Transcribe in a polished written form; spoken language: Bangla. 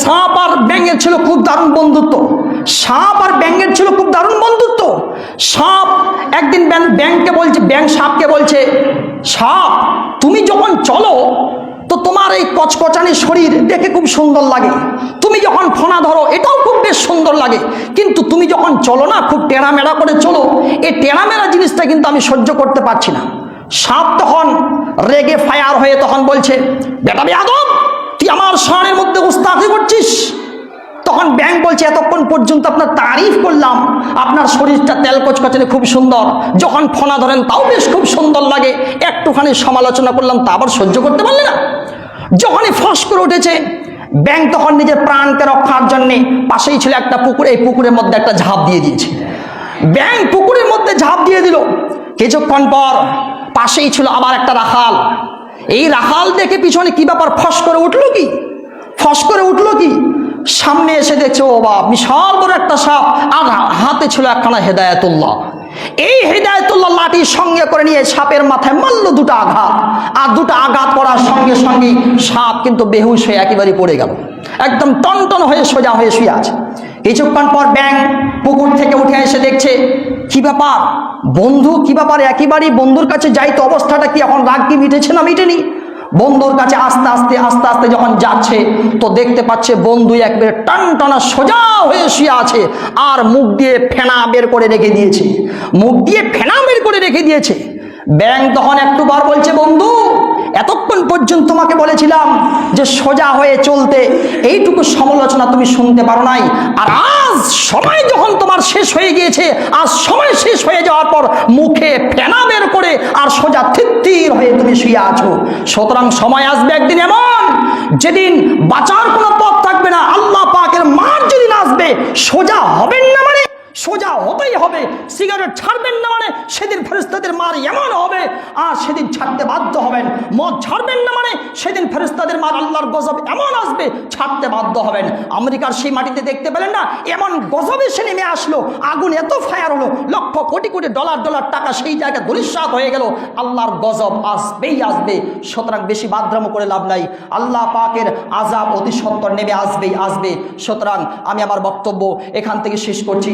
সাপ আর ব্যাঙের ছিল খুব দারুণ বন্ধুত্ব। সাপ আর ব্যাঙের ছিল খুব দারুণ বন্ধুত্ব। সাপ একদিন ব্যাঙকে বলছে, ব্যাঙ সাপকে বলছে, সাপ তুমি যখন চলো তো তোমার এই কচকচানি শরীর দেখে খুব সুন্দর লাগে, তুমি যখন ফোনা ধরো এটাও খুব বেশ সুন্দর লাগে, কিন্তু তুমি যখন চলো না খুব টেড়ামেড়া করে চলো, এই টেড়ামেড়া জিনিসটা কিন্তু আমি সহ্য করতে পারছি না। সাপ তখন রেগে ফায়ার হয়ে তখন বলছে, বেটা বেয়াদব, তুই আমার শানের মধ্যে উস্তাদি করছিস। তখন ব্যাঙ বলছে, এতক্ষণ পর্যন্ত আপনার তারিফ করলাম, আপনার শরীরটা তেল কচকচানি খুব সুন্দর, যখন ফোনা ধরেন তাও বেশ খুব সুন্দর লাগে, একটুখানি সমালোচনা করলাম তা আবার সহ্য করতে পারলে না। যখনই ফস করে উঠেছে ব্যাঙ তখন নিজের প্রাণকে রক্ষার জন্যে পাশেই ছিল একটা পুকুর, এই পুকুরের মধ্যে একটা ঝাঁপ দিয়ে দিয়েছে। ব্যাঙ পুকুরের মধ্যে ঝাঁপ দিয়ে দিল। কিছুক্ষণ পর পাশেই ছিল আবার একটা রাখাল। এই রাখাল দেখে পিছনে কি ব্যাপার, ফস করে উঠলো কি, ফস করে উঠলো কি, সামনে এসে দেখছে ও বাপ, বিশাল বড় একটা সাপ, আর হাতে ছিল একখানা হেদায়েতুল্লাহ। এই হেদায়েতুল্লাহ লাঠি সঙ্গে করে নিয়ে সাপের মাথায় মারল দুটো আঘাত, আর দুটো আঘাত করার সঙ্গে সঙ্গে সাপ কিন্তু বেহুশ হয়ে একেবারে পড়ে গেল, একদম টনটন হয়ে সোজা হয়ে শুয়ে আছে। কিছুক্ষণ পর ব্যাঙ পুকুর থেকে উঠে এসে দেখছে, কি ব্যাপার বন্ধু, কি ব্যাপার, একেবারেই বন্ধুর কাছে যাই তো অবস্থাটা কি, এখন রাগ কি মিটেছে না মিটেনি। বন্ধুর কাছে আস্তে আস্তে আস্তে আস্তে যখন যাচ্ছে তো দেখতে পাচ্ছে বন্ধু একবারে টানটানা সোজা হয়ে শুয়ে আছে, আর মুখ দিয়ে ফেনা বের করে রেখে দিয়েছে, মুখ দিয়ে ফেনা বের করে রেখে দিয়েছে। ব্যাঙ তখন একটুবার বলছে, বন্ধু এতক্ষণ পর্যন্ত তোমাকে বলেছিলাম যে সোজা হয়ে চলতে, এইটুকু সমালোচনা তুমি শুনতে পারো নাই, আর আজ সময় যখন তোমার শেষ হয়ে গিয়েছে, আজ সময় শেষ হয়ে যাওয়ার পর মুখে ফেনা বের করে আর সোজা থির হয়ে তুমি শুয়ে আছো। সুতরাং সময় আসবে একদিন এমন, যেদিন বাঁচার কোনো পথ থাকবে না, আল্লাহ পাকের মার যেদিন আসবে, সোজা হবেন না মানে সোজা হতেই হবে, সিগারেট ছাড়বেন না মানে সেদিন ফেরেশতাদের মার এমন হবে আর সেদিন ছাড়তে বাধ্য হবেন, মদ ছাড়বেন না মানে সেদিন ফেরেশতাদের মার আল্লাহর গজব এমন আসবে ছাড়তে বাধ্য হবেন। আমেরিকার সেই মাটিতে দেখতে পেলেন না, এমন গজব এসে নেমে আসলো, আগুন এত ফায়ার হলো, লক্ষ কোটি কোটি ডলার টাকা সেই জায়গায় ধূলিসাৎ হয়ে গেল, আল্লাহর গজব আসবেই আসবে। সুতরাং বেশি বাদরামো করে লাভ নাই, আল্লাহ পাকের আযাব অতি সত্বর নেমে আসবেই আসবে। সুতরাং আমি আমার বক্তব্য এখান থেকে শেষ করছি।